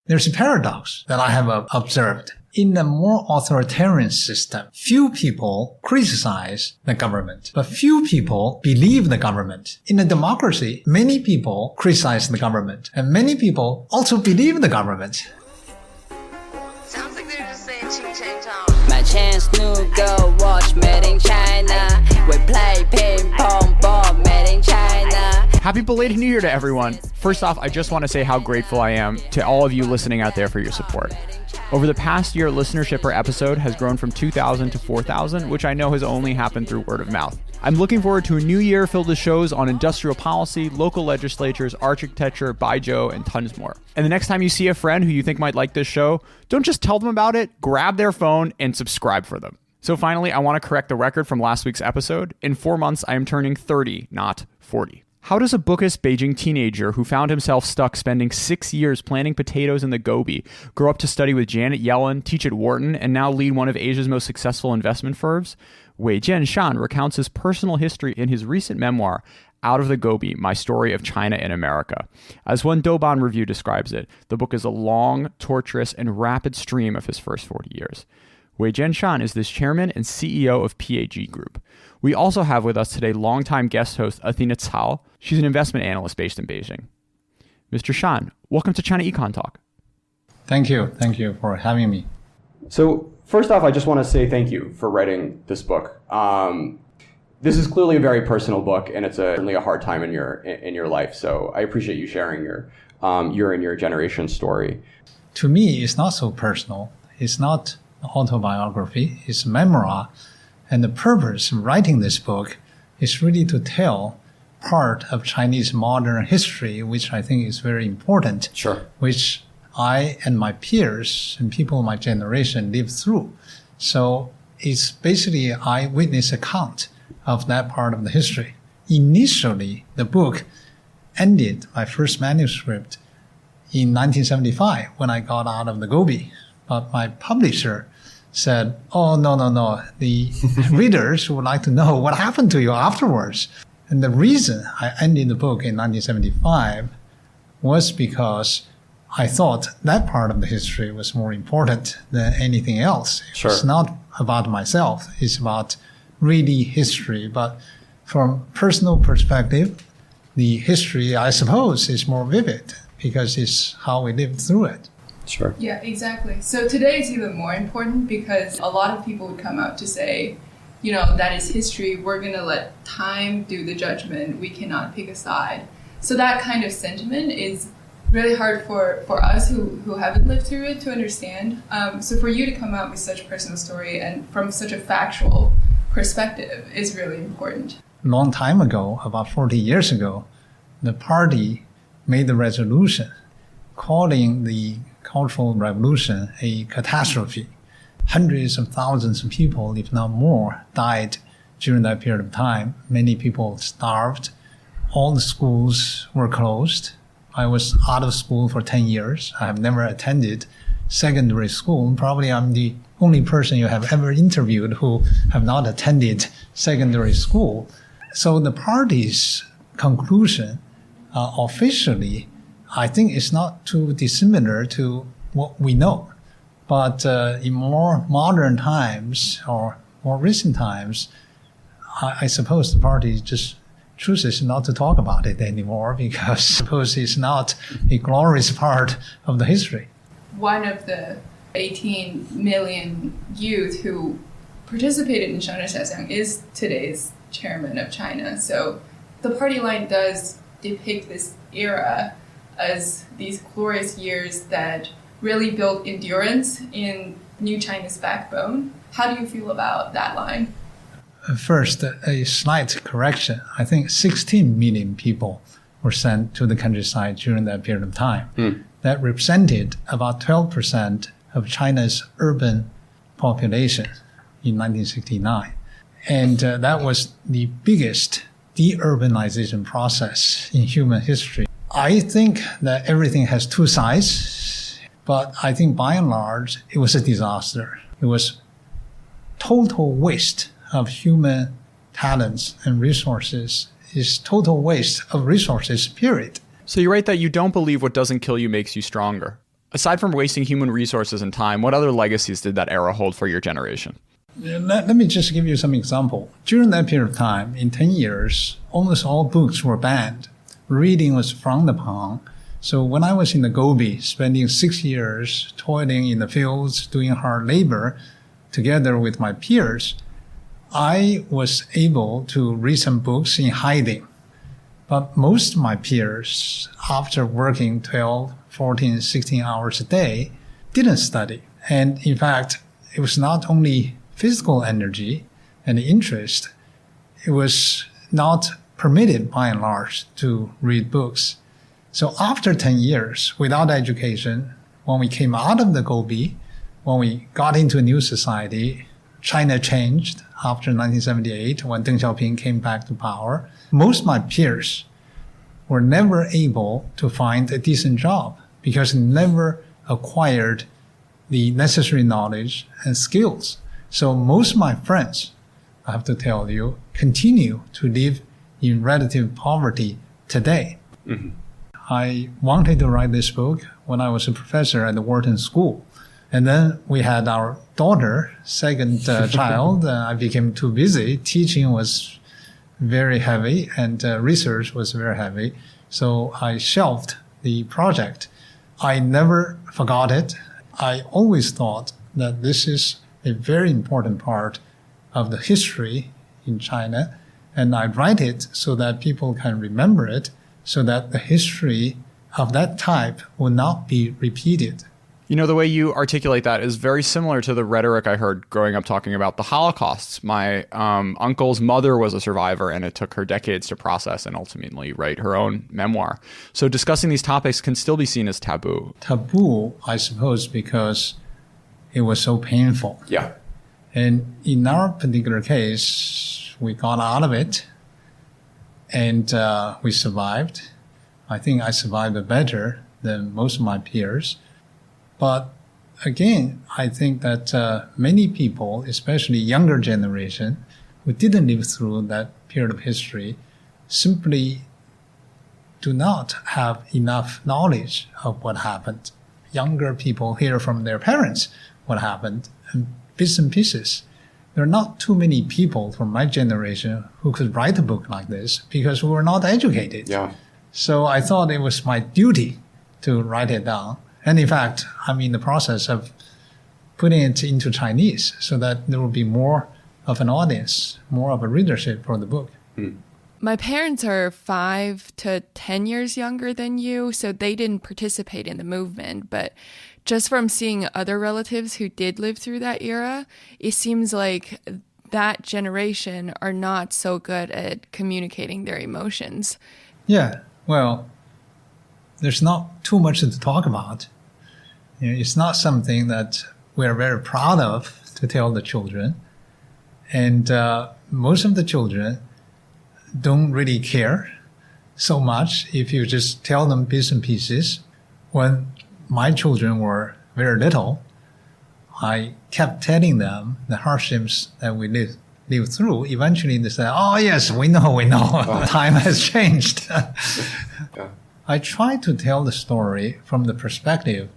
There's a paradox that I have observed. In a more authoritarian system, few people criticize the government, but few people believe the government. In a democracy, many people criticize the government, and many people also believe the government. Sounds like they're just saying ching chang chong. My chance new girl watch made in China. We play ping pong ball made in China. Happy belated New Year to everyone. First off, I just want to say how grateful I am to all of you listening out there for your support. Over the past year, listenership per episode has grown from 2,000 to 4,000, which I know has only happened through word of mouth. I'm looking forward to a new year filled with shows on industrial policy, local legislatures, architecture, Baijiu, and tons more. And the next time you see a friend who you think might like this show, don't just tell them about it, grab their phone and subscribe for them. So finally, I want to correct the record from last week's episode. In 4 months, I am turning 30, not 40. How does a bookish Beijing teenager who found himself stuck spending 6 years planting potatoes in the Gobi grow up to study with Janet Yellen, teach at Wharton, and now lead one of Asia's most successful investment firms? Weijian Shan recounts his personal history in his recent memoir, Out of the Gobi, My Story of China in America. As one Douban review describes it, the book is a long, torturous, and rapid stream of his first 40 years. Weijian Shan is the chairman and CEO of PAG Group. We also have with us today longtime guest host Athena Cao. She's an investment analyst based in Beijing. Mr. Shan, welcome to China Econ Talk. Thank you. Thank you for having me. So first off, I just want to say thank you for writing this book. This is clearly a very personal book, and it's certainly a hard time in your life. So I appreciate you sharing your and your generation story. To me, it's not so personal. It's not autobiography. It's a memoir. And the purpose of writing this book is really to tell part of Chinese modern history, which I think is very important. Sure. Which I and my peers and people of my generation lived through. So it's basically an eyewitness account of that part of the history. Initially, the book ended my first manuscript in 1975 when I got out of the Gobi. But my publisher said, oh, no. The readers would like to know what happened to you afterwards. And the reason I ended the book in 1975 was because I thought that part of the history was more important than anything else. Sure. It's not about myself. It's about really history. But from personal perspective, the history, I suppose, is more vivid because it's how we lived through it. Sure. Yeah, exactly. So today is even more important because a lot of people would come out to say, you know, that is history. We're going to let time do the judgment. We cannot pick a side. So that kind of sentiment is really hard for us who haven't lived through it to understand. So for you to come out with such a personal story and from such a factual perspective is really important. A long time ago, about 40 years ago, the party made the resolution calling the Cultural Revolution a catastrophe. Hundreds of thousands of people, if not more, died during that period of time. Many people starved. All the schools were closed. I was out of school for 10 years. I have never attended secondary school. Probably I'm the only person you have ever interviewed who have not attended secondary school. So the party's conclusion officially, I think, is not too dissimilar to what we know. But in more modern times or more recent times, I suppose the party just chooses not to talk about it anymore because I suppose it's not a glorious part of the history. One of the 18 million youth who participated in Xiangshan is today's chairman of China. So the party line does depict this era as these glorious years that really built endurance in new China's backbone. How do you feel about that line? First, a slight correction. I think 16 million people were sent to the countryside during that period of time. That represented about 12% of China's urban population in 1969. And that was the biggest de-urbanization process in human history. I think that everything has two sides, but I think by and large, it was a disaster. It was total waste of human talents and resources. It's total waste of resources, period. So you write that you don't believe what doesn't kill you makes you stronger. Aside from wasting human resources and time, what other legacies did that era hold for your generation? Let me just give you some example. During that period of time, in 10 years, almost all books were banned. Reading was frowned upon. So when I was in the Gobi, spending 6 years toiling in the fields, doing hard labor, together with my peers, I was able to read some books in hiding. But most of my peers, after working 12, 14, 16 hours a day, didn't study. And in fact, it was not only physical energy and interest, it was not permitted by and large to read books. So after 10 years without education, when we came out of the Gobi, when we got into a new society, China changed after 1978 when Deng Xiaoping came back to power. Most of my peers were never able to find a decent job because they never acquired the necessary knowledge and skills. So most of my friends, I have to tell you, continue to live in relative poverty today. Mm-hmm. I wanted to write this book when I was a professor at the Wharton School. And then we had our daughter, second child. I became too busy. Teaching was very heavy and research was very heavy. So I shelved the project. I never forgot it. I always thought that this is a very important part of the history in China. And I write it so that people can remember it, so that the history of that type will not be repeated. You know, the way you articulate that is very similar to the rhetoric I heard growing up talking about the Holocaust. My uncle's mother was a survivor, and it took her decades to process and ultimately write her own memoir. So discussing these topics can still be seen as taboo. Taboo, I suppose, because it was so painful. Yeah. And in our particular case, we got out of it, and we survived. I think I survived better than most of my peers. But again, I think that many people, especially younger generation, who didn't live through that period of history, simply do not have enough knowledge of what happened. Younger people hear from their parents what happened, and bits and pieces. There are not too many people from my generation who could write a book like this because we were not educated. Yeah. So I thought it was my duty to write it down. And in fact, I'm in the process of putting it into Chinese so that there will be more of an audience, more of a readership for the book. Mm. My parents are 5 to 10 years younger than you, so they didn't participate in the movement. But just from seeing other relatives who did live through that era, it seems like that generation are not so good at communicating their emotions. Yeah, well, there's not too much to talk about. You know, it's not something that we're very proud of to tell the children. And most of the children don't really care so much if you just tell them bits and pieces. When my children were very little, I kept telling them the hardships that we lived through. Eventually they said, oh yes, we know. Oh. Time has changed. Yeah. I try to tell the story from the perspective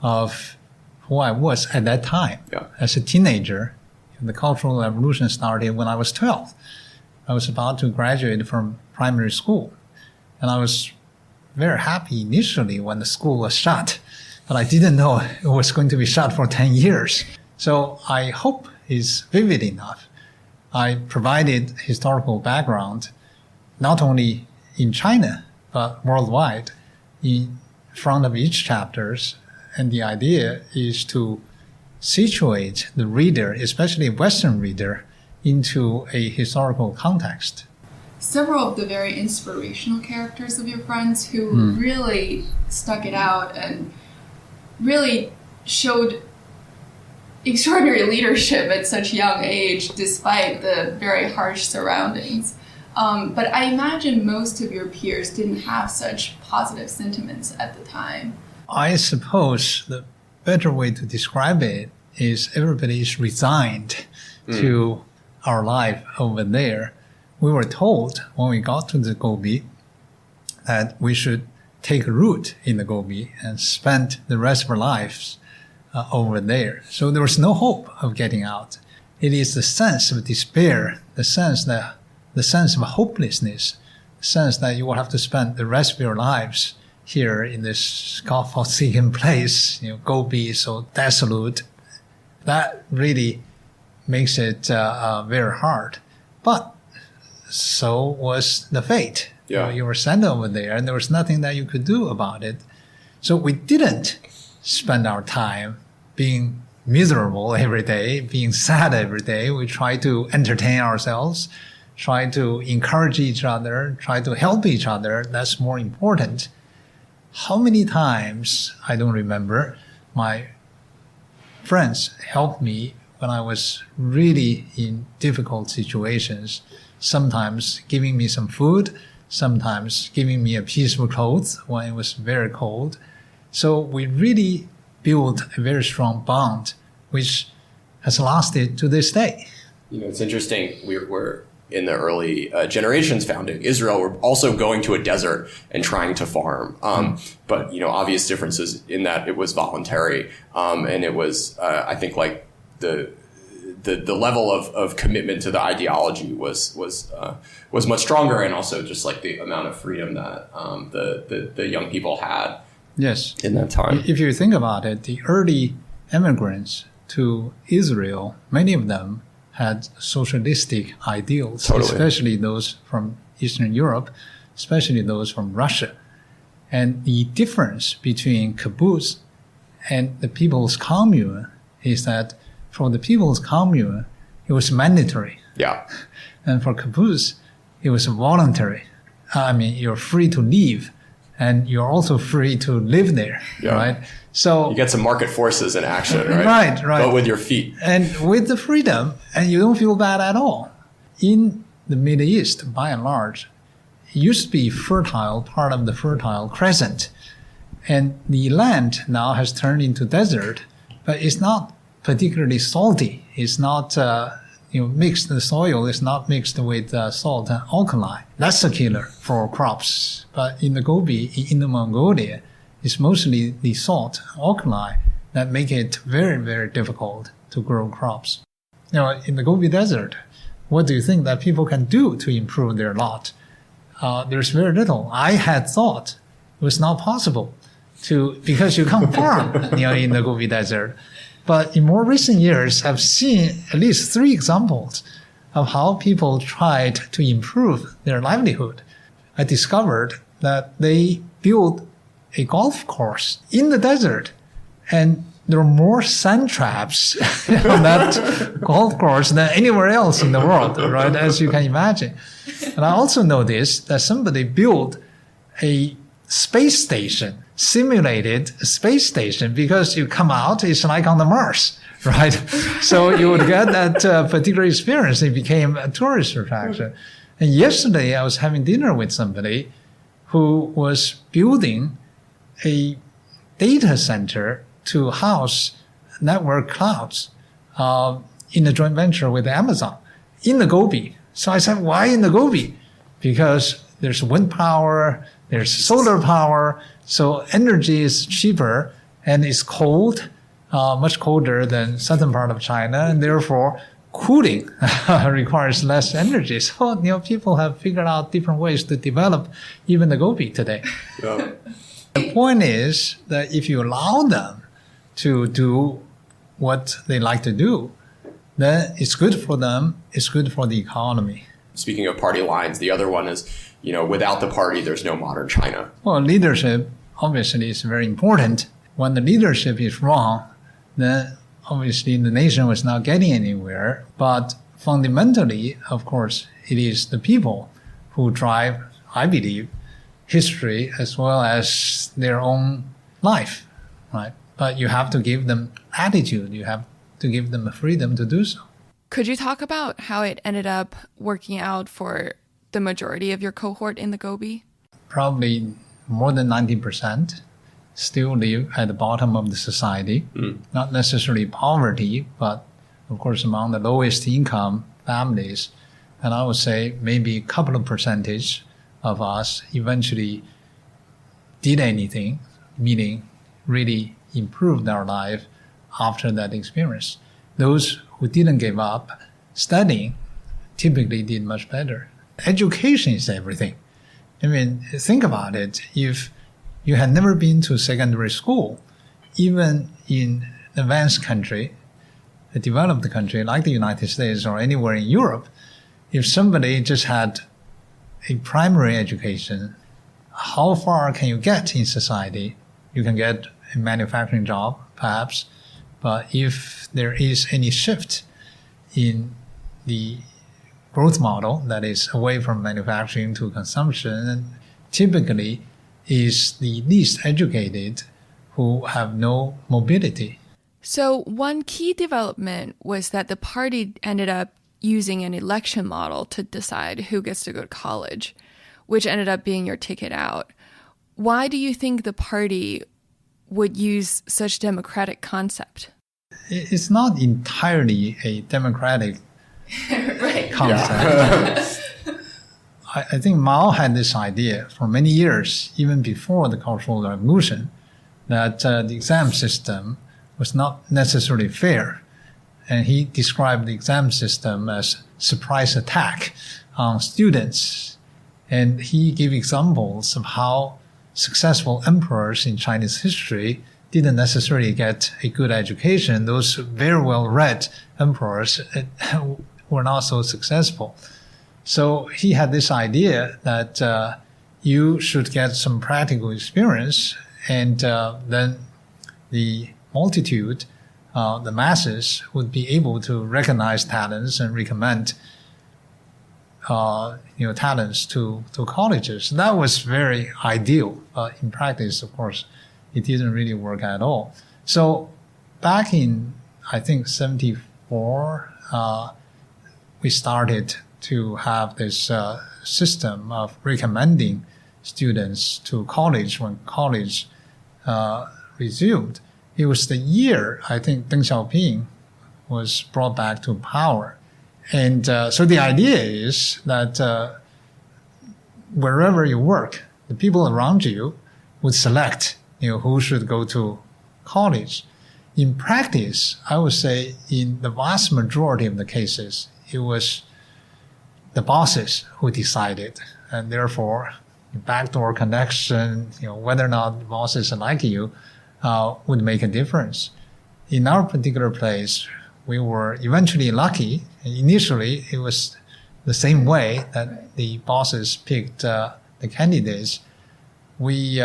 of who I was at that time. Yeah. As a teenager. The Cultural Revolution started when I was 12. I was about to graduate from primary school. And I was very happy initially when the school was shut. But I didn't know it was going to be shut for 10 years. So I hope it's vivid enough. I provided historical background, not only in China, but worldwide, in front of each chapters. And the idea is to situate the reader, especially Western reader, into a historical context. Several of the very inspirational characters of your friends who really stuck it out and really showed extraordinary leadership at such young age despite the very harsh surroundings. But I imagine most of your peers didn't have such positive sentiments at the time. I suppose the better way to describe it is everybody is resigned to our life over there. We were told when we got to the Gobi that we should take root in the Gobi and spent the rest of our lives over there. So there was no hope of getting out. It is the sense of despair, the sense of hopelessness, the sense that you will have to spend the rest of your lives here in this God-forsaken place, Gobi, so desolate. That really makes it very hard. But so was the fate. Yeah. You were sent over there, and there was nothing that you could do about it. So we didn't spend our time being miserable every day, being sad every day. We try to entertain ourselves, try to encourage each other, try to help each other. That's more important. How many times, I don't remember, my friends helped me when I was really in difficult situations, sometimes giving me some food, sometimes giving me a piece of clothes when it was very cold. So we really built a very strong bond, which has lasted to this day. It's interesting. We're in the early generations founding Israel. We're also going to a desert and trying to farm. But, obvious differences in that it was voluntary. And it was, I think, like the level of commitment to the ideology was much stronger, and also just like the amount of freedom that the young people had. Yes. In that time. If you think about it, the early immigrants to Israel, many of them had socialistic ideals, Totally. Especially those from Eastern Europe, especially those from Russia. And the difference between kibbutz and the People's Commune is that for the People's Commune, it was mandatory. Yeah. And for kibbutz, it was voluntary. You're free to leave, and you're also free to live there, Yeah. right? So You get some market forces in action, right? Right. But with your feet. And with the freedom, and you don't feel bad at all. In the Middle East, by and large, it used to be fertile, part of the Fertile Crescent. And the land now has turned into desert, but it's not particularly salty. It's not mixed, the soil is not mixed with salt and alkali. That's a killer for crops. But in the Gobi, in Inner Mongolia, it's mostly the salt, alkali, that make it very, very difficult to grow crops. In the Gobi Desert, what do you think that people can do to improve their lot? There's very little. I had thought it was not possible because you can't farm in the Gobi Desert. But in more recent years, I've seen at least 3 examples of how people tried to improve their livelihood. I discovered that they built a golf course in the desert, and there are more sand traps on that golf course than anywhere else in the world, right? As you can imagine. And I also noticed that somebody built a space station, simulated a space station, because you come out, it's like on the Mars, right? So you would get that particular experience. It became a tourist attraction. And yesterday I was having dinner with somebody who was building a data center to house network clouds in a joint venture with Amazon in the Gobi. So I said, why in the Gobi? Because there's wind power, there's solar power, so energy is cheaper, and it's cold, much colder than southern part of China, and therefore cooling requires less energy. So people have figured out different ways to develop even the Gobi today. Yeah. The point is that if you allow them to do what they like to do, then it's good for them, it's good for the economy. Speaking of party lines, the other one is, without the party, there's no modern China. Well, leadership obviously is very important. When the leadership is wrong, then obviously the nation was not getting anywhere. But fundamentally, of course, it is the people who drive, I believe, history as well as their own life, right? But you have to give them attitude. You have to give them the freedom to do so. Could you talk about how it ended up working out for the majority of your cohort in the Gobi? Probably more than 90% still live at the bottom of the society. Not necessarily poverty, but of course among the lowest income families. And I would say maybe a couple of percentage of us eventually did anything, meaning really improved their life after that experience. Those who didn't give up studying typically did much better. Education is everything. I mean, think about it. If you had never been to secondary school, even in an advanced country, a developed country like the United States or anywhere in Europe, if somebody just had a primary education, how far can you get in society? You can get a manufacturing job, perhaps, but if there is any shift in the growth model that is away from manufacturing to consumption, typically is the least educated who have no mobility. So one key development was that the party ended up using an election model to decide who gets to go to college, which ended up being your ticket out. Why do you think the party would use such democratic concept? It's not entirely a democratic Right. concept. I think Mao had this idea for many years, even before the Cultural Revolution, that the exam system was not necessarily fair. And he described the exam system as surprise attack on students. And he gave examples of how successful emperors in Chinese history didn't necessarily get a good education. Those very well-read emperors were not so successful. So he had this idea that you should get some practical experience, and then the multitude, the masses, would be able to recognize talents and recommend talents to colleges. That was very ideal. In practice, of course, it didn't really work at all. So back in, I think, 74, we started to have this system of recommending students to college when college resumed. It was the year, I think, Deng Xiaoping was brought back to power. And so the idea is that wherever you work, the people around you would select who should go to college. In practice, I would say in the vast majority of the cases, it was the bosses who decided, and therefore backdoor connection, whether or not the bosses like you, would make a difference. In our particular place, we were eventually lucky. Initially, it was the same way that the bosses picked the candidates. We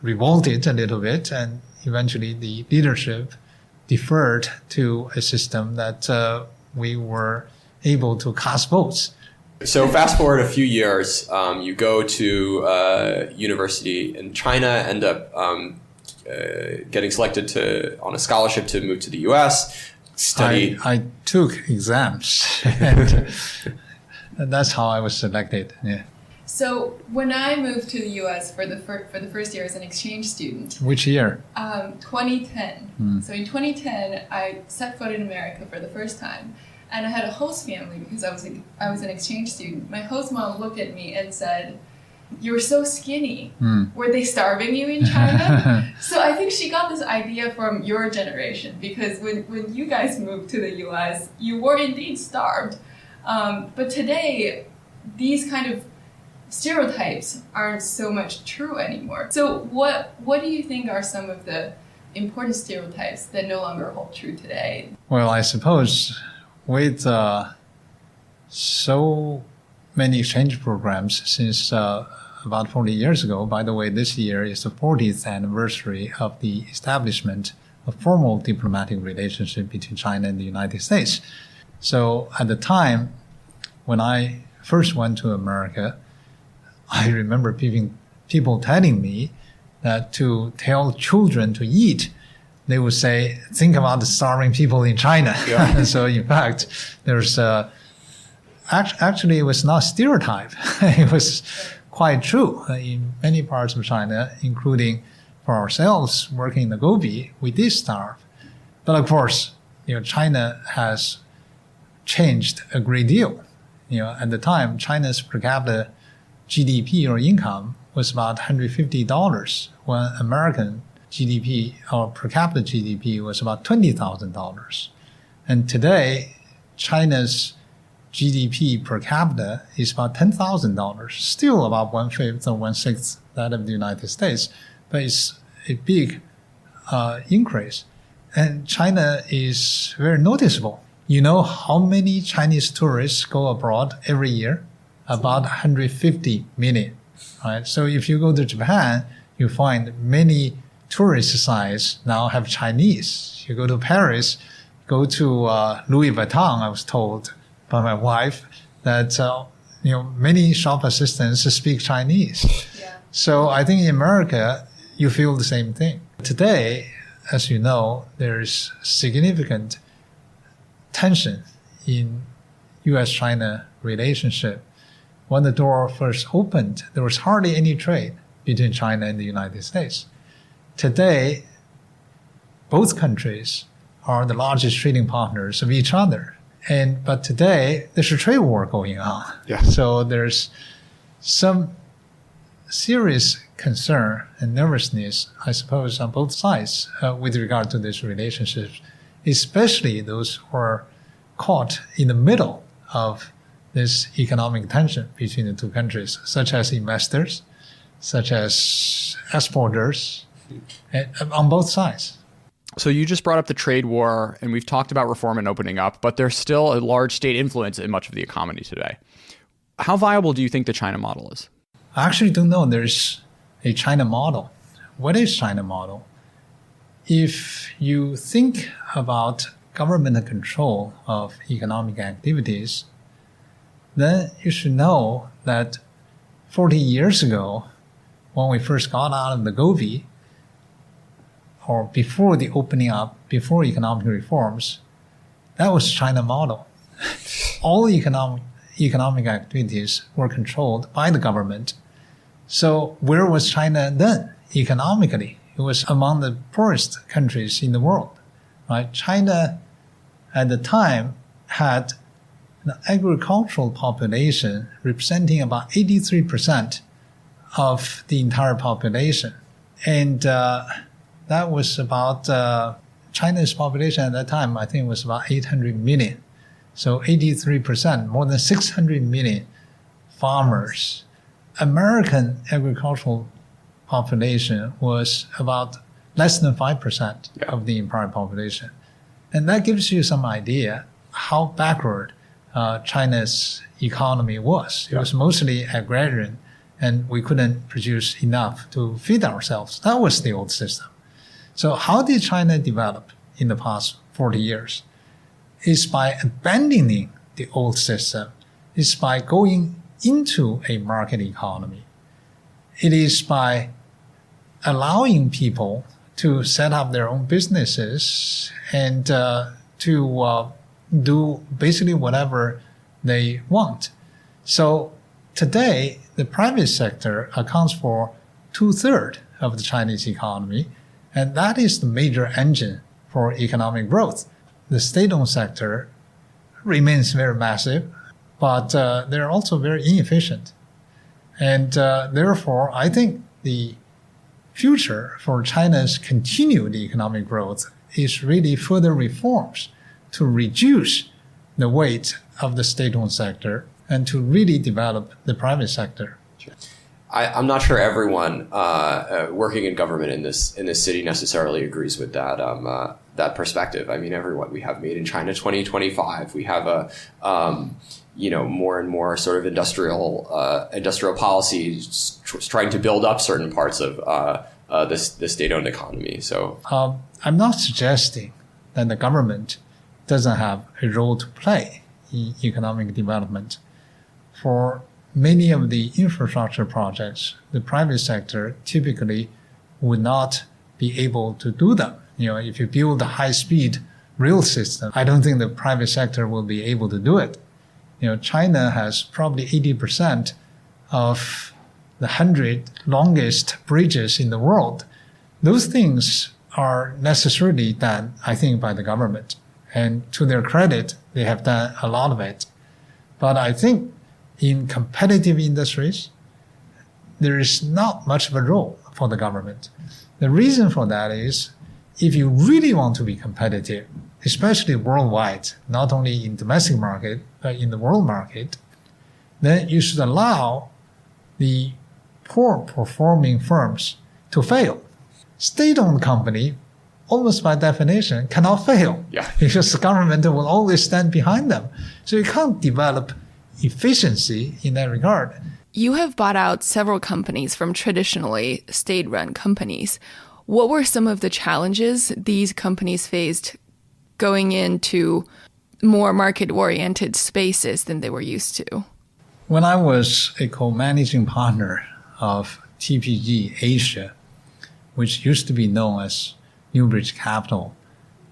revolted a little bit, and eventually the leadership deferred to a system that we were able to cast votes. So fast forward a few years, you go to university in China, end up getting selected on a scholarship to move to the U.S., study. I took exams, and that's how I was selected. Yeah. So when I moved to the U.S. for the first year as an exchange student, Which year? 2010. So in 2010, I set foot in America for the first time, and I had a host family because I was an exchange student. My host mom looked at me and said, "You're so skinny. Were they starving you in China?" So I think she got this idea from your generation, because when you guys moved to the U.S., you were indeed starved. But today, these kind of stereotypes aren't so much true anymore. So what do you think are some of the important stereotypes that no longer hold true today? Well, I suppose with so many exchange programs since about 40 years ago. By the way, this year is the 40th anniversary of the establishment of formal diplomatic relationship between China and the United States. So at the time when I first went to America, I remember people telling me that to tell children to eat, they would say, think about the starving people in China. Yeah. So in fact, there's actually, it was not stereotype. It was quite true. In many parts of China, including for ourselves working in the Gobi, we did starve. But of course, China has changed a great deal. At the time, China's per capita GDP or income was about $150 when American GDP or per capita GDP was about $20,000. And today, China's GDP per capita is about $10,000, still about 1/5 or 1/6 that of the United States, but it's a big increase. And China is very noticeable. You know how many Chinese tourists go abroad every year? About 150 million. Right? So if you go to Japan, you find many tourist sites now have Chinese. You go to Paris, go to Louis Vuitton, I was told by my wife that many shop assistants speak Chinese. Yeah. So I think in America, you feel the same thing. Today, as you know, there's significant tension in U.S. China relationship. When the door first opened, there was hardly any trade between China and the United States. Today, both countries are the largest trading partners of each other. But today, there's a trade war going on. Yeah. So there's some serious concern and nervousness, I suppose, on both sides with regard to this relationship, especially those who are caught in the middle of this economic tension between the two countries, such as investors, such as exporters, on both sides. So you just brought up the trade war, and we've talked about reform and opening up, but there's still a large state influence in much of the economy today. How viable do you think the China model is? I actually don't know there's a China model. What is China model? If you think about government control of economic activities, then you should know that 40 years ago, when we first got out of the Gobi, or before the opening up, before economic reforms, that was China model. All economic activities were controlled by the government. So where was China then economically? It was among the poorest countries in the world. Right? China at the time had an agricultural population representing about 83% of the entire population. And that was about China's population at that time, I think it was about 800 million. So 83%, more than 600 million farmers. American agricultural population was about less than 5% of the entire population. And that gives you some idea how backward China's economy was. It was mostly agrarian, and we couldn't produce enough to feed ourselves. That was the old system. So how did China develop in the past 40 years? It's by abandoning the old system. It's by going into a market economy. It is by allowing people to set up their own businesses and to do basically whatever they want. So today, the private sector accounts for 2/3 of the Chinese economy, and that is the major engine for economic growth. The state-owned sector remains very massive, but they're also very inefficient. And therefore, I think the future for China's continued economic growth is really further reforms to reduce the weight of the state-owned sector and to really develop the private sector. I'm not sure everyone working in government in this city necessarily agrees with that perspective. I mean, everyone, we have Made in China 2025. We have more and more sort of industrial policies trying to build up certain parts of the state-owned economy. So I'm not suggesting that the government doesn't have a role to play in economic development. For many of the infrastructure projects, the private sector typically would not be able to do them. If you build a high-speed rail system, I don't think the private sector will be able to do it. China has probably 80% of the 100 longest bridges in the world. Those things are necessarily done, I think, by the government. And to their credit, they have done a lot of it. But I think in competitive industries, there is not much of a role for the government. The reason for that is if you really want to be competitive, especially worldwide, not only in domestic market, but in the world market, then you should allow the poor performing firms to fail. State-owned company, almost by definition, cannot fail. Yeah. Because the government will always stand behind them. So you can't develop efficiency in that regard. You have bought out several companies from traditionally state-run companies. What were some of the challenges these companies faced going into more market-oriented spaces than they were used to? When I was a co-managing partner of TPG Asia, which used to be known as Newbridge Capital,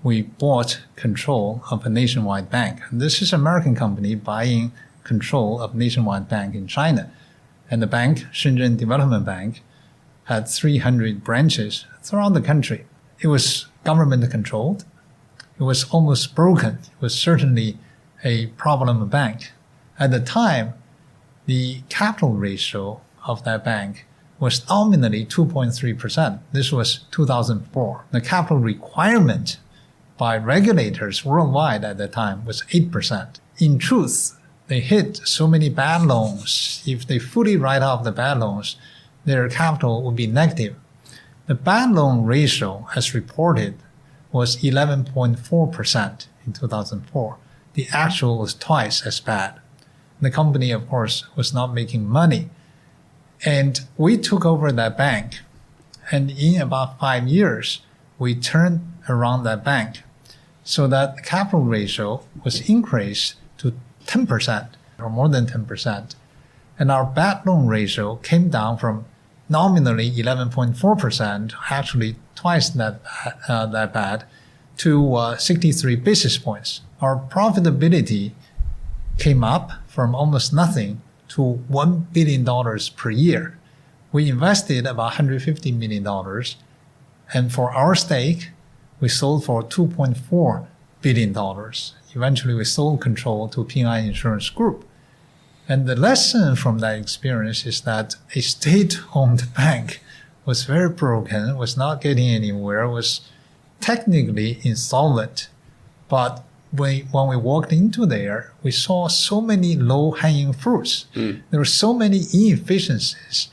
we bought control of a nationwide bank. This is an American company buying control of nationwide bank in China. And the bank, Shenzhen Development Bank, had 300 branches throughout the country. It was government controlled. It was almost broken. It was certainly a problem bank. At the time, the capital ratio of that bank was nominally 2.3%. This was 2004. The capital requirement by regulators worldwide at that time was 8%. In truth, they hit so many bad loans. If they fully write off the bad loans, their capital would be negative. The bad loan ratio, as reported, was 11.4% in 2004. The actual was twice as bad. The company, of course, was not making money. And we took over that bank. And in about 5 years, we turned around that bank so that the capital ratio was increased to 10% or more than 10%. And our bad loan ratio came down from nominally 11.4%, actually twice that bad, to 63 basis points. Our profitability came up from almost nothing to $1 billion per year. We invested about $150 million. And for our stake, we sold for $2.4 billion. Eventually, we sold control to Ping An Insurance Group. And the lesson from that experience is that a state-owned bank was very broken, was not getting anywhere, was technically insolvent. But when we walked into there, we saw so many low-hanging fruits. There were so many inefficiencies.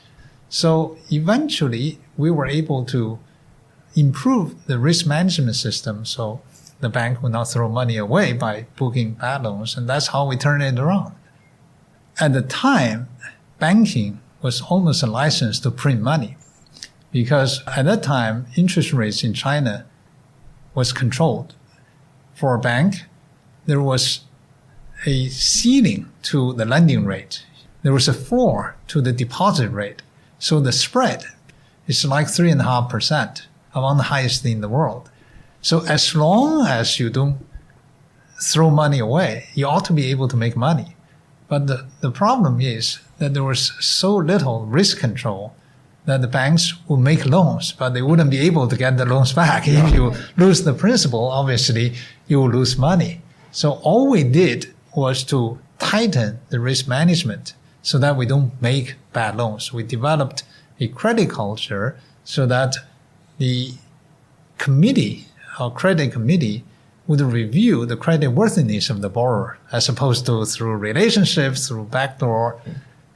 So eventually, we were able to improve the risk management system so the bank would not throw money away by booking bad loans, and that's how we turned it around. At the time, banking was almost a license to print money because at that time, interest rates in China was controlled. For a bank, there was a ceiling to the lending rate. There was a floor to the deposit rate. So the spread is like 3.5%, among the highest in the world. So as long as you don't throw money away, you ought to be able to make money. But the problem is that there was so little risk control that the banks would make loans, but they wouldn't be able to get the loans back. If you lose the principal, obviously you will lose money. So all we did was to tighten the risk management so that we don't make bad loans. We developed a credit culture so that the committee, our credit committee, would review the credit worthiness of the borrower as opposed to through relationships, through backdoor.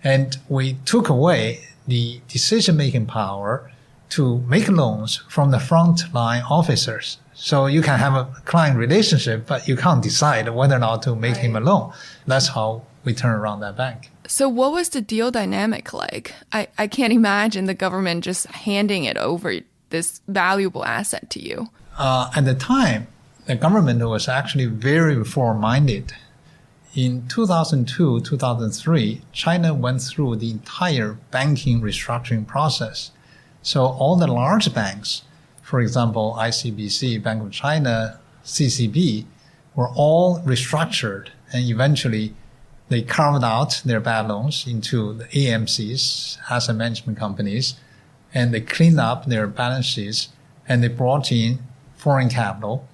And we took away the decision-making power to make loans from the frontline officers. So you can have a client relationship, but you can't decide whether or not to make him a loan. That's how we turn around that bank. So what was the deal dynamic like? I can't imagine the government just handing it over, this valuable asset to you. At the time, the government was actually very reform-minded. In 2002, 2003, China went through the entire banking restructuring process. So all the large banks, for example, ICBC, Bank of China, CCB, were all restructured, and eventually they carved out their bad loans into the AMCs, asset management companies, and they cleaned up their balance sheets, and they brought in foreign capital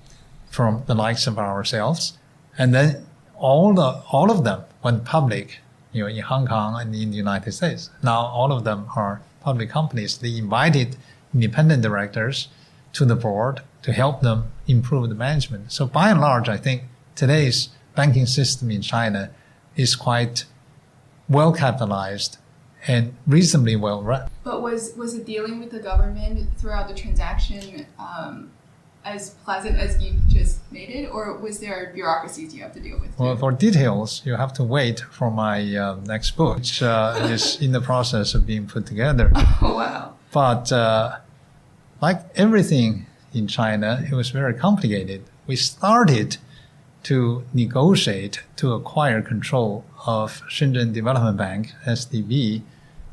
from the likes of ourselves, and then all of them went public in Hong Kong and in the United States. Now all of them are public companies. They invited independent directors to the board to help them improve the management. So by and large, I think today's banking system in China is quite well capitalized and reasonably well run. But was it dealing with the government throughout the transaction as pleasant as you just made it, or was there bureaucracies you have to deal with? Well, for details, you have to wait for my next book, which is in the process of being put together. Oh, wow. But like everything in China, it was very complicated. We started to negotiate to acquire control of Shenzhen Development Bank, SDB,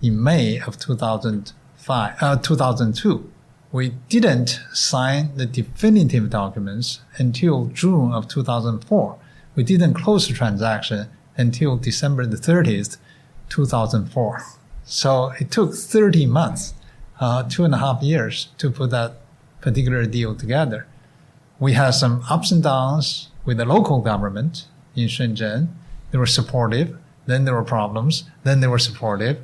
in May of 2002. We didn't sign the definitive documents until June of 2004. We didn't close the transaction until December the 30th, 2004. So it took 30 months, 2.5 years to put that particular deal together. We had some ups and downs with the local government in Shenzhen. They were supportive, then there were problems, then they were supportive.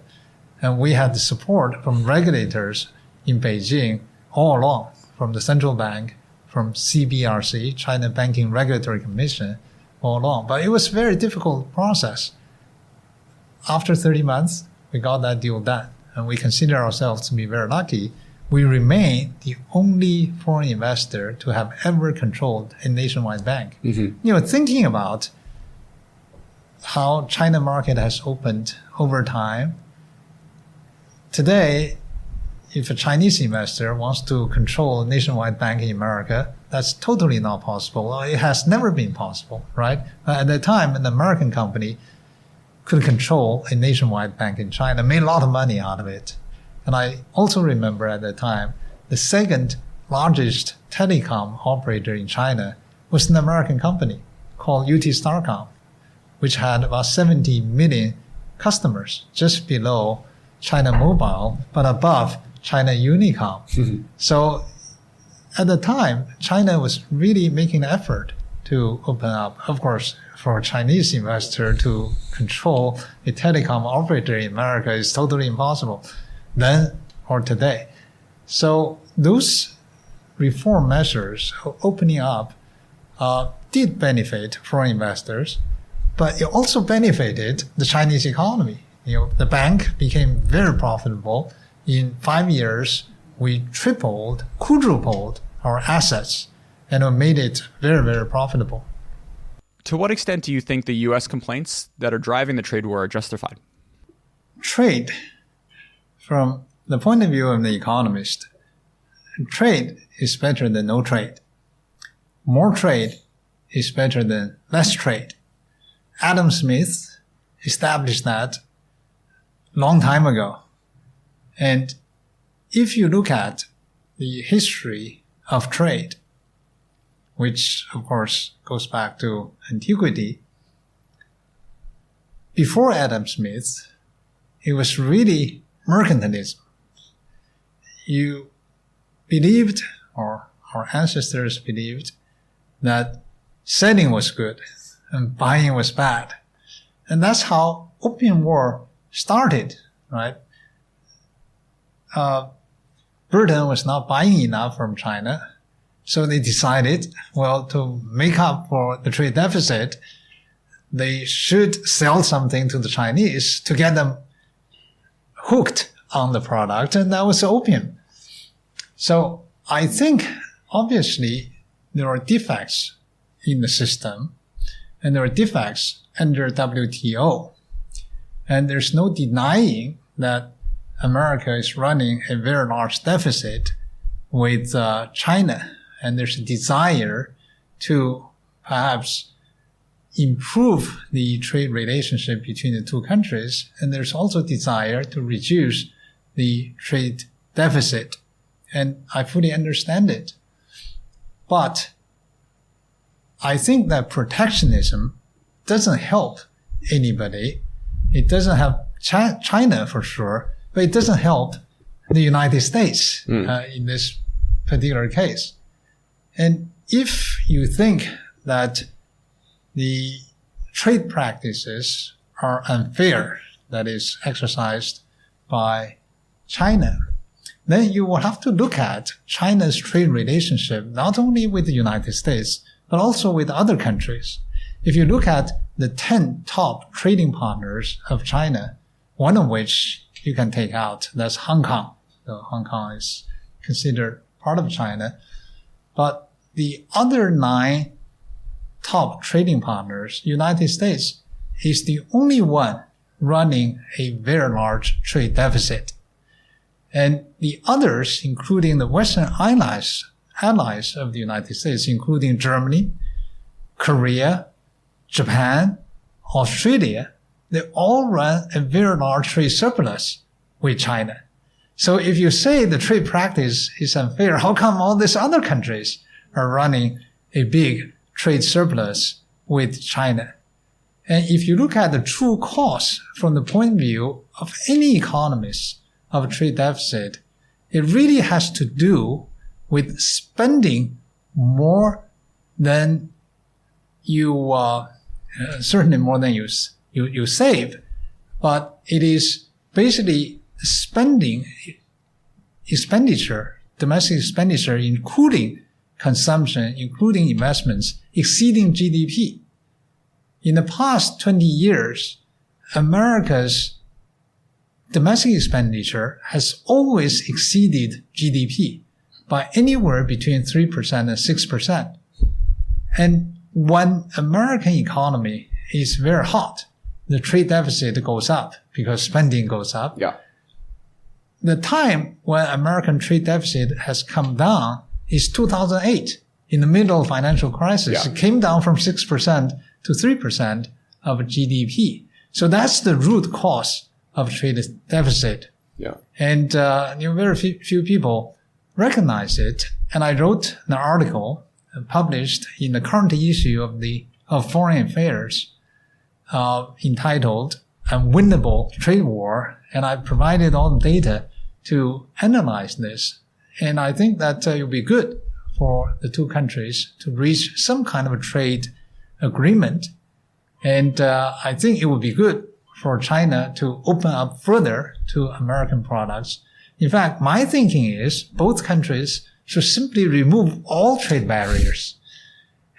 And we had the support from regulators in Beijing all along, from the central bank, from CBRC, China Banking Regulatory Commission, all along. But it was a very difficult process. After 30 months, we got that deal done. And we consider ourselves to be very lucky. We remain the only foreign investor to have ever controlled a nationwide bank. Mm-hmm. Thinking about how China market has opened over time, today, if a Chinese investor wants to control a nationwide bank in America, that's totally not possible. It has never been possible, right? At that time, an American company could control a nationwide bank in China, made a lot of money out of it. And I also remember at that time, the second largest telecom operator in China was an American company called UT Starcom, which had about 70 million customers, just below China Mobile, but above China Unicom. Mm-hmm. So at the time, China was really making an effort to open up. Of course, for a Chinese investor to control a telecom operator in America is totally impossible then or today. So those reform measures opening up did benefit foreign investors, but it also benefited the Chinese economy. The bank became very profitable. In 5 years, we tripled, quadrupled our assets, and made it very, very profitable. To what extent do you think the U.S. complaints that are driving the trade war are justified? Trade, from the point of view of the economist, trade is better than no trade. More trade is better than less trade. Adam Smith established that long time ago. And if you look at the history of trade, which of course goes back to antiquity, before Adam Smith, it was really mercantilism. You believed, or our ancestors believed, that selling was good and buying was bad. And that's how Opium War started, right? Britain was not buying enough from China, so they decided, well, to make up for the trade deficit, they should sell something to the Chinese to get them hooked on the product, and that was opium. So I think, obviously, there are defects in the system, and there are defects under WTO. And there's no denying that America is running a very large deficit with China, and there's a desire to perhaps improve the trade relationship between the two countries, and there's also desire to reduce the trade deficit. And I fully understand it. But I think that protectionism doesn't help anybody. It doesn't help China for sure, but it doesn't help the United States in this particular case. And if you think that the trade practices are unfair, that is exercised by China, then you will have to look at China's trade relationship not only with the United States, but also with other countries. If you look at the 10 top trading partners of China, one of which you can take out, that's Hong Kong. So Hong Kong is considered part of China. But the other 9 top trading partners, United States is the only one running a very large trade deficit. And the others, including the Western allies of the United States, including Germany, Korea, Japan, Australia, they all run a very large trade surplus with China. So if you say the trade practice is unfair, how come all these other countries are running a big trade surplus with China? And if you look at the true cost from the point of view of any economist of a trade deficit, it really has to do with spending more than you, certainly more than you save, but it is basically expenditure, domestic expenditure, including consumption, including investments, exceeding GDP. In the past 20 years, America's domestic expenditure has always exceeded GDP by anywhere between 3% and 6%. And when American economy is very hot, the trade deficit goes up because spending goes up. Yeah. The time when American trade deficit has come down is 2008, in the middle of financial crisis. Yeah. It came down from 6% to 3% of GDP. So that's the root cause of trade deficit. Yeah. And very few people recognize it. And I wrote an article published in the current issue of Foreign Affairs entitled Unwinnable Trade War. And I provided all the data to analyze this. And I think that it will be good for the two countries to reach some kind of a trade agreement. And I think it would be good for China to open up further to American products. In fact, my thinking is both countries should simply remove all trade barriers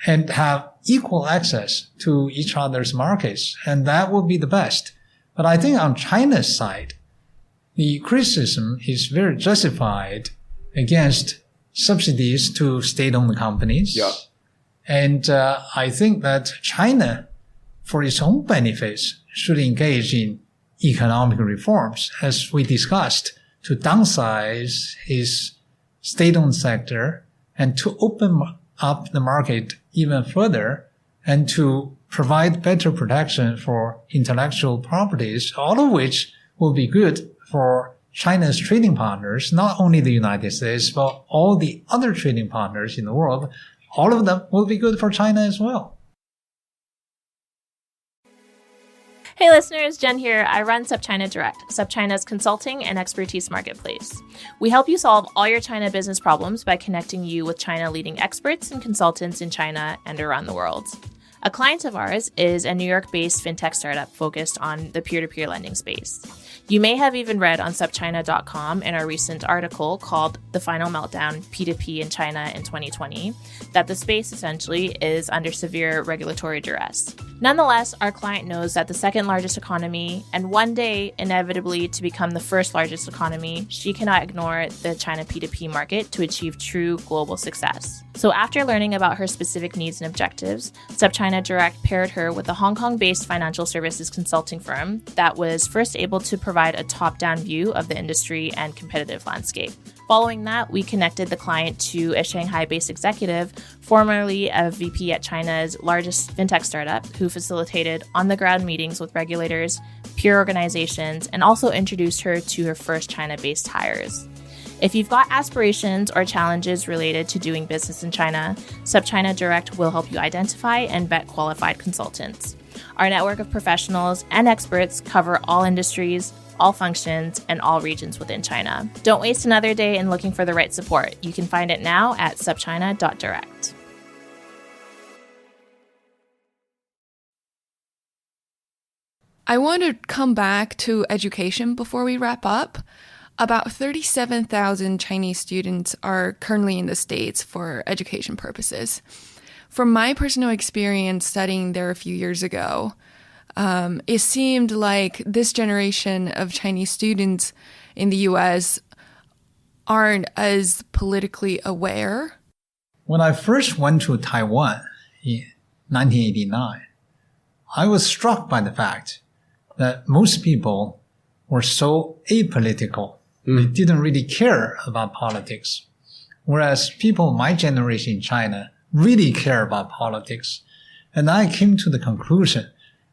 and have equal access to each other's markets. And that would be the best. But I think on China's side, the criticism is very justified against subsidies to state-owned companies. Yeah. And I think that China, for its own benefits, should engage in economic reforms, as we discussed, to downsize its state-owned sector and to open up the market even further and to provide better protection for intellectual properties, all of which will be good for China's trading partners, not only the United States, but all the other trading partners in the world. All of them will be good for China as well. Hey listeners, Jen here. I run SupChina Direct, SupChina's consulting and expertise marketplace. We help you solve all your China business problems by connecting you with China leading experts and consultants in China and around the world. A client of ours is a New York-based fintech startup focused on the peer-to-peer lending space. You may have even read on SupChina.com in our recent article called The Final Meltdown, P2P in China in 2020, that the space essentially is under severe regulatory duress. Nonetheless, our client knows that the second largest economy, and one day inevitably to become the first largest economy, she cannot ignore the China P2P market to achieve true global success. So after learning about her specific needs and objectives, SupChina Direct paired her with a Hong Kong-based financial services consulting firm that was first able to provide a top-down view of the industry and competitive landscape. Following that, we connected the client to a Shanghai-based executive, formerly a VP at China's largest fintech startup, who facilitated on-the-ground meetings with regulators, peer organizations, and also introduced her to her first China-based hires. If you've got aspirations or challenges related to doing business in China, SupChina Direct will help you identify and vet qualified consultants. Our network of professionals and experts cover all industries, all functions, and all regions within China. Don't waste another day in looking for the right support. You can find it now at supchina.direct. I want to come back to education before we wrap up. About 37,000 Chinese students are currently in the States for education purposes. From my personal experience studying there a few years ago, it seemed like this generation of Chinese students in the U.S. aren't as politically aware. When I first went to Taiwan in 1989, I was struck by the fact that most people were so apolitical. They didn't really care about politics. Whereas people my generation in China really care about politics. And I came to the conclusion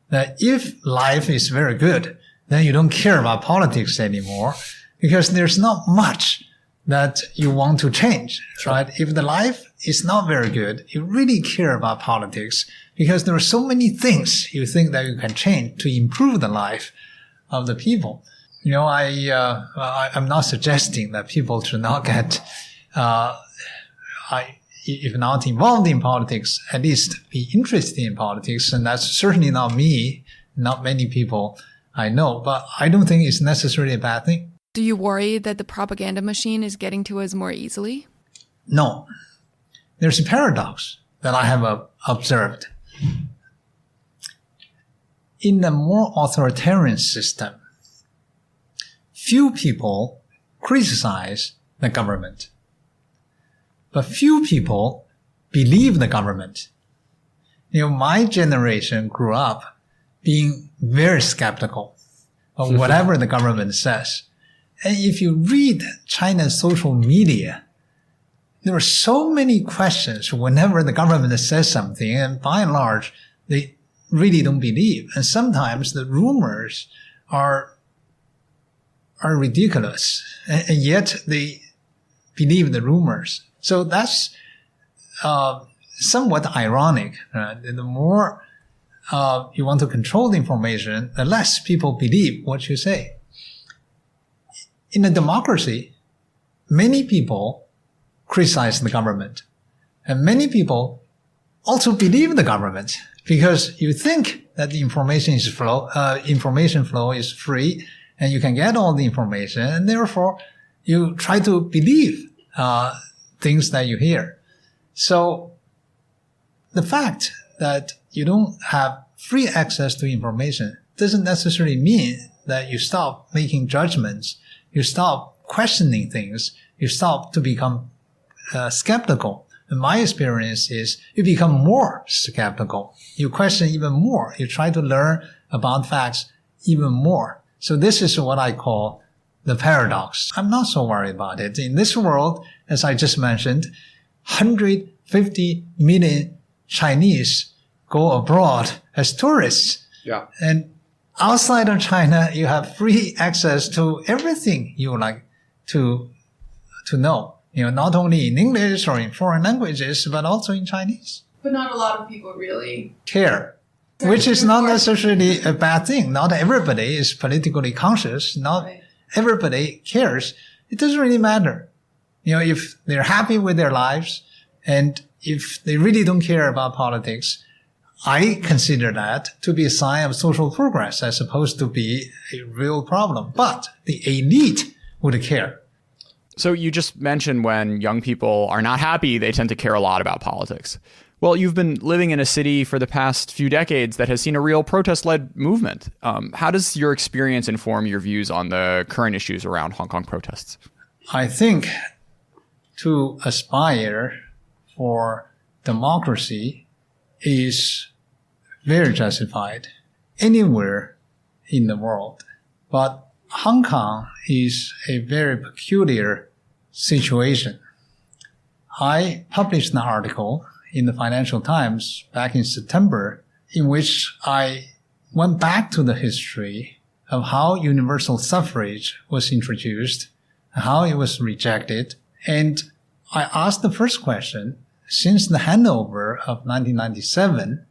that if life is very good, then you don't care about politics anymore because there's not much that you want to change, right? If the life is not very good, you really care about politics because there are so many things you think that you can change to improve the life of the people. You know, I'm not suggesting that people should not get, if not involved in politics, at least be interested in politics. And that's certainly not me, not many people I know, but I don't think it's necessarily a bad thing. Do you worry that the propaganda machine is getting to us more easily? No. There's a paradox that I have observed. In a more authoritarian system, few people criticize the government, but few people believe the government. You know, my generation grew up being very skeptical of whatever the government says. And if you read China's social media, there are so many questions whenever the government says something, and by and large, they really don't believe. And sometimes the rumors are ridiculous, and yet they believe the rumors. So that's somewhat ironic. The more you want to control the information, the less people believe what you say. In a democracy, many people criticize the government, and many people also believe the government because you think that the information flow is free, and you can get all the information, and therefore you try to believe things that you hear. So the fact that you don't have free access to information doesn't necessarily mean that you stop making judgments, you stop questioning things, you stop to become skeptical. And my experience is you become more skeptical. You question even more. You try to learn about facts even more. So this is what I call the paradox. I'm not so worried about it. In this world, as I just mentioned, 150 million Chinese go abroad as tourists. Yeah. And outside of China, you have free access to everything you would like to know. You know, not only in English or in foreign languages, but also in Chinese. But not a lot of people really care. Which is not necessarily a bad thing. Not everybody is politically conscious. Not everybody cares. It doesn't really matter. You know, if they're happy with their lives and if they really don't care about politics, I consider that to be a sign of social progress as opposed to be a real problem. But the elite would care. So you just mentioned when young people are not happy, they tend to care a lot about politics. Well, you've been living in a city for the past few decades that has seen a real protest-led movement. How does your experience inform your views on the current issues around Hong Kong protests? I think to aspire for democracy is very justified anywhere in the world. But Hong Kong is a very peculiar situation. I published an article in the Financial Times back in September in which I went back to the history of how universal suffrage was introduced, how it was rejected, and I asked the first question, since the handover of 1997,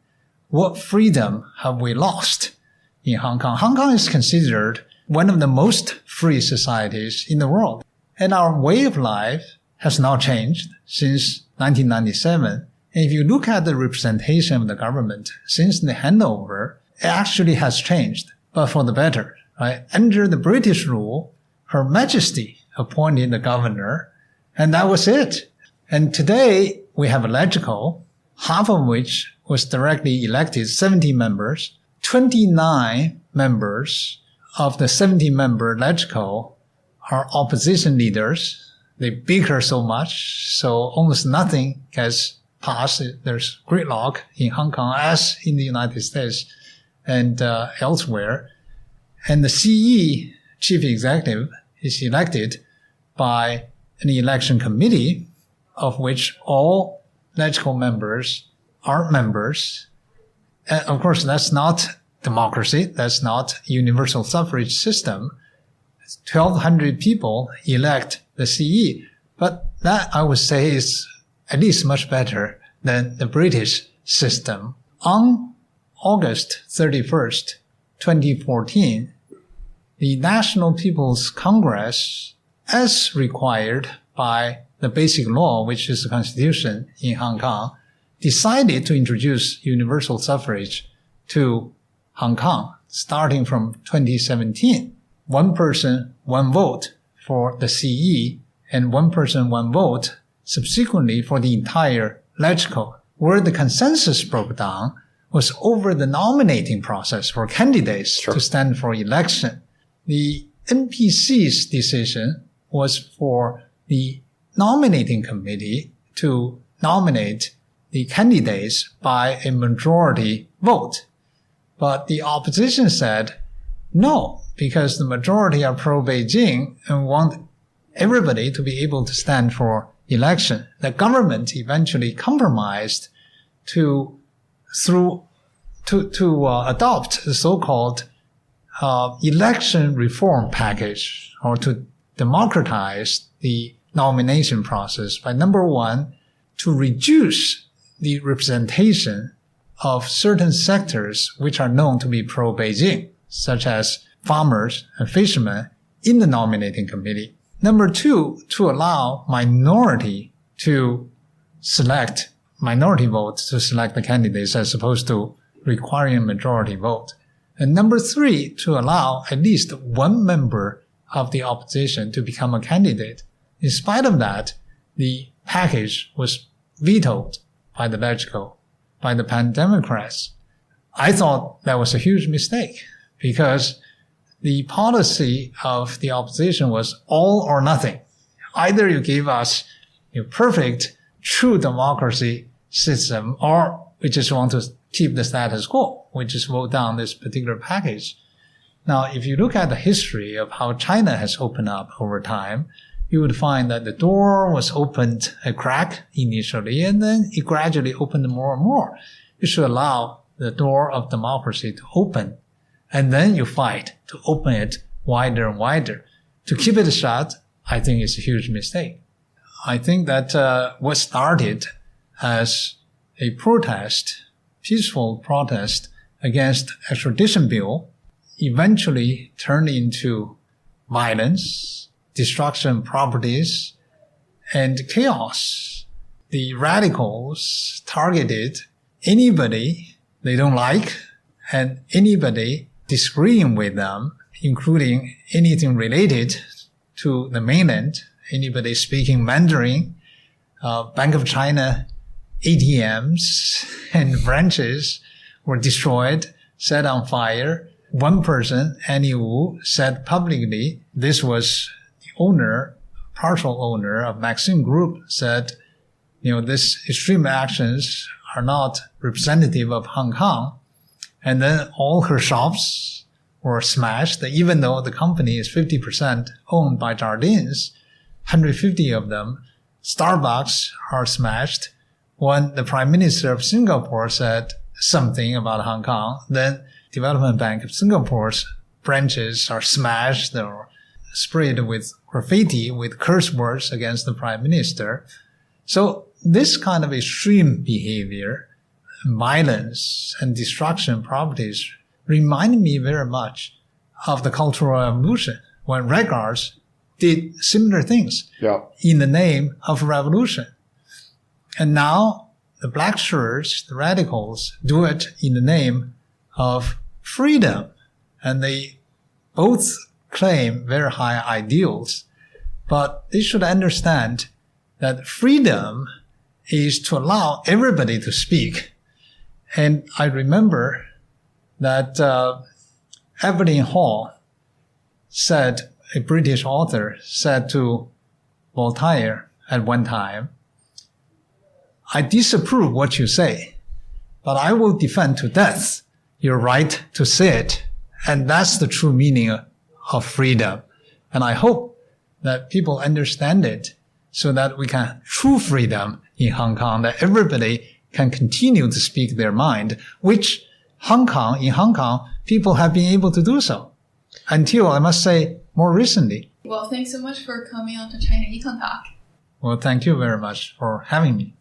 what freedom have we lost in Hong Kong? Hong Kong is considered one of the most free societies in the world. And our way of life has not changed since 1997. And if you look at the representation of the government since the handover, it actually has changed. but for the better, right? Under the British rule, Her Majesty appointed the governor, and that was it. And today we have a LegCo, half of which was directly elected, 70 members. 29 members of the 70-member LegCo are opposition leaders. They bicker so much, so almost nothing gets passed. There's gridlock in Hong Kong as in the United States and elsewhere. And the CE, chief executive, is elected by an election committee of which all LegCo members are members. And of course, that's not democracy. That's not universal suffrage system. 1,200 people elect the CE. But that, I would say, is at least much better than the British system. On August 31st, 2014, the National People's Congress, as required by the basic law, which is the constitution in Hong Kong, decided to introduce universal suffrage to Hong Kong, starting from 2017. One person, one vote for the CE, and one person, one vote subsequently for the entire LegCo. Where the consensus broke down was over the nominating process for candidates to stand for election. The NPC's decision was for the nominating committee to nominate the candidates by a majority vote. But the opposition said no, because the majority are pro-Beijing and want everybody to be able to stand for election. The government eventually compromised to adopt the so-called election reform package, or to democratize the nomination process by, number one, to reduce the representation of certain sectors which are known to be pro-Beijing, such as farmers and fishermen, in the nominating committee. Number two, to allow minority votes to select the candidates as opposed to requiring a majority vote. And number three, to allow at least one member of the opposition to become a candidate. In spite of that, the package was vetoed by the LegCo, by the Pan-Democrats. I thought that was a huge mistake, because the policy of the opposition was all or nothing. Either you give us a perfect, true democracy system, or we just want to keep the status quo. We just vote down this particular package. Now, if you look at the history of how China has opened up over time, you would find that the door was opened a crack initially, and then it gradually opened more and more. You should allow the door of democracy to open, and then you fight to open it wider and wider. To keep it shut, I think is a huge mistake. I think that what started as a protest, peaceful protest against extradition bill, eventually turned into violence, destruction of properties, and chaos. The radicals targeted anybody they don't like and anybody disagreeing with them, including anything related to the mainland, anybody speaking Mandarin, Bank of China ATMs and branches were destroyed, set on fire. One person, Annie Wu, said publicly, this was the owner, partial owner of Maxim Group, said, this extreme actions are not representative of Hong Kong. And then all her shops were smashed, even though the company is 50% owned by Jardines, 150 of them. Starbucks are smashed. When the Prime Minister of Singapore said something about Hong Kong, then Development Bank of Singapore's branches are smashed or sprayed with graffiti with curse words against the Prime Minister. So this kind of extreme behavior, violence and destruction of properties remind me very much of the Cultural Revolution, when Regards did similar things in the name of revolution. And now the black shirts, the radicals, do it in the name of freedom and they both claim very high ideals, but they should understand that freedom is to allow everybody to speak. And I remember that Evelyn Hall said, a British author said to Voltaire at one time, I disapprove what you say, but I will defend to death your right to say it. And that's the true meaning of freedom. And I hope that people understand it so that we can have true freedom in Hong Kong, that everybody can continue to speak their mind, which in Hong Kong, people have been able to do so until, I must say, more recently. Well, thanks so much for coming on to China Econ Talk. Well, thank you very much for having me.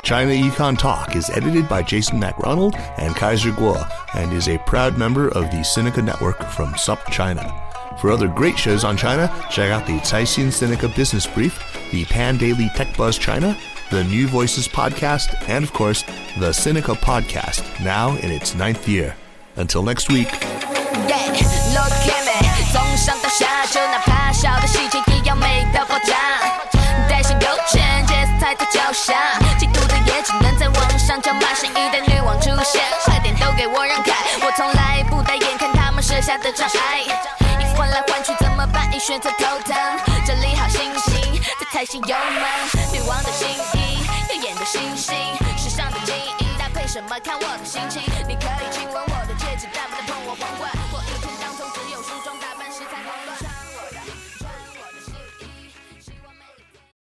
China Econ Talk is edited by Jason McRonald and Kaiser Guo and is a proud member of the Sinica Network from SUP China. For other great shows on China, check out the Caixin Sinica Business Brief, the Pan Daily Tech Buzz China, the New Voices Podcast, and of course, the Sinica Podcast, now in its 9th year. Until next week.